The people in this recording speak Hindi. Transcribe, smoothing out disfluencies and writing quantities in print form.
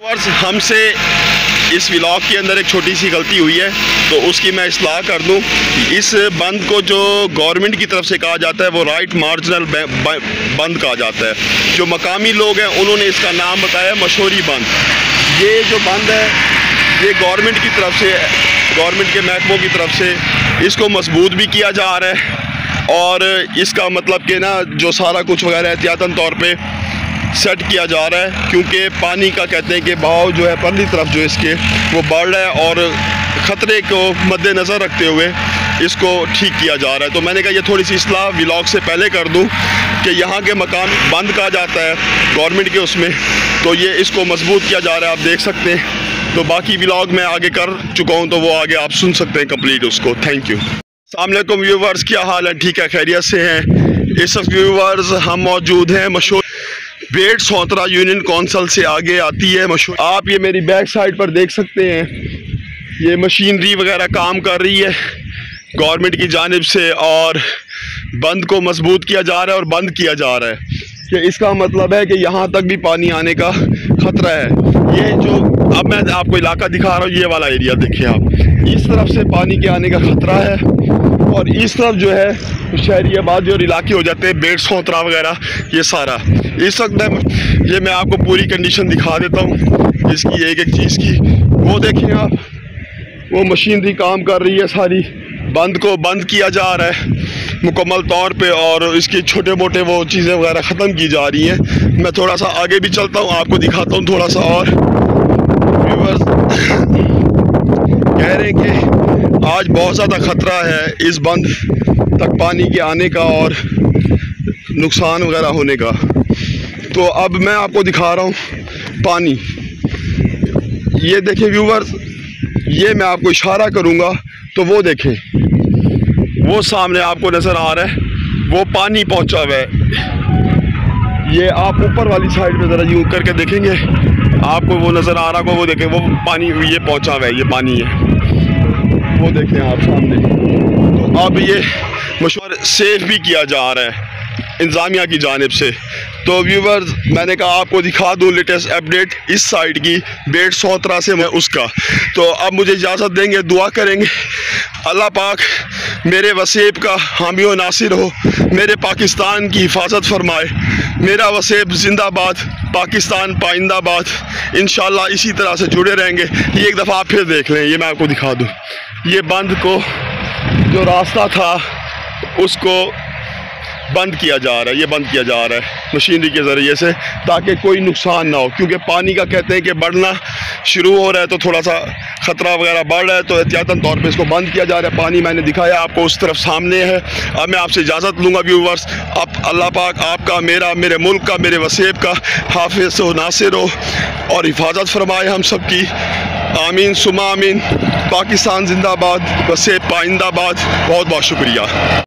हमसे इस व्लॉग के अंदर एक छोटी सी गलती हुई है, तो उसकी मैं इस्लाह कर दूं। इस बंद को जो गवर्नमेंट की तरफ से कहा जाता है वो राइट मार्जिनल बंद कहा जाता है। जो मकामी लोग हैं उन्होंने इसका नाम बताया मशोरी बंद। ये जो बंद है ये गवर्नमेंट की तरफ से, गवर्नमेंट के महकमों की तरफ से इसको मजबूत भी किया जा रहा है, और इसका मतलब कि ना जो सारा कुछ वगैरह एहतियातन तौर पे सेट किया जा रहा है, क्योंकि पानी का कहते हैं कि बहाव जो है परली तरफ जो इसके वो बढ़ रहा है, और ख़तरे को मद्देनज़र रखते हुए इसको ठीक किया जा रहा है। तो मैंने कहा ये थोड़ी सी इस्लाह व्लॉग से पहले कर दूं कि यहाँ के मकान बंद कहा जाता है गवर्नमेंट के उसमें, तो ये इसको मजबूत किया जा रहा है, आप देख सकते हैं। तो बाकी व्लॉग मैं आगे कर चुका हूँ, तो वो आगे आप सुन सकते हैं कंप्लीट उसको। Thank you. अस्सलाम वालेकुम व्यूवर्स, क्या हाल है? ठीक है, खैरियत से हैं? इस वक्त व्यूवर्स हम मौजूद हैं मशहूर बेट सोतरा यूनियन कौंसल से आगे आती है मशहूर। आप ये मेरी बैक साइड पर देख सकते हैं, ये मशीनरी वगैरह काम कर रही है गवर्नमेंट की जानिब से, और बंद को मजबूत किया जा रहा है और बंद किया जा रहा है कि इसका मतलब है कि यहाँ तक भी पानी आने का ख़तरा है। ये जो अब मैं आपको इलाका दिखा रहा हूँ, ये वाला एरिया देखिए आप, इस तरफ से पानी के आने का ख़तरा है, और इस तरफ जो है शहरी आबादी और इलाके हो जाते हैं, बेट सोतरा वगैरह ये सारा। इस वक्त मैं आपको पूरी कंडीशन दिखा देता हूँ इसकी, एक एक चीज़ की। वो देखें आप, वो मशीनरी काम कर रही है सारी, बंद को बंद किया जा रहा है मुकम्मल तौर पे, और इसकी छोटे मोटे वो चीज़ें वगैरह ख़त्म की जा रही हैं। मैं थोड़ा सा आगे भी चलता हूँ, आपको दिखाता हूँ थोड़ा सा। और व्यूअर्स कह रहे हैं कि आज बहुत ज़्यादा ख़तरा है इस बंद तक पानी के आने का और नुकसान वगैरह होने का। तो अब मैं आपको दिखा रहा हूँ पानी। ये देखें व्यूअर्स, ये मैं आपको इशारा करूँगा तो वो देखें, वो सामने आपको नज़र आ रहा है, वो पानी पहुंचा हुआ है। ये आप ऊपर वाली साइड में ज़रा यूँ करके देखेंगे, आपको वो नज़र आ रहा होगा, वो देखें वो पानी ये पहुंचा हुआ है, ये पानी है, वो देखें आप सामने। तो अब ये मशहूर सेफ भी किया जा रहा है इंतज़ामिया की जानिब से। तो व्यूवर्स मैंने कहा आपको दिखा दूँ लेटेस्ट अपडेट इस साइड की, बेट सोतरा से मैं उसका। तो अब मुझे इजाज़त देंगे, दुआ करेंगे अल्लाह पाक मेरे वसेब का हामी व नासिर हो, मेरे पाकिस्तान की हिफाजत फरमाए। मेरा वसेब जिंदाबाद, पाकिस्तान पाइंदाबाद। इंशाल्लाह इसी तरह से जुड़े रहेंगे। ये एक दफ़ा आप फिर देख लें, ये मैं आपको दिखा दूँ, ये बंद को जो रास्ता था उसको बंद किया जा रहा है, ये बंद किया जा रहा है मशीनरी के ज़रिए से, ताकि कोई नुकसान ना हो। क्योंकि पानी का कहते हैं कि बढ़ना शुरू हो रहा है, तो थोड़ा सा ख़तरा वगैरह बढ़ रहा है, तो एहतियातन तौर पे इसको बंद किया जा रहा है। पानी मैंने दिखाया आपको उस तरफ सामने है। अब मैं आपसे इजाज़त लूँगा व्यूवर्स। अब अल्लाह पाक आपका, मेरा, मेरे मुल्क का, मेरे वसेब का हाफिज़ हो, नासिर हो और हिफाजत फरमाए हम सब की। आमीन सुमा आमीन। पाकिस्तान जिंदाबाद, वसेब पाइंदाबाद। बहुत बहुत शुक्रिया।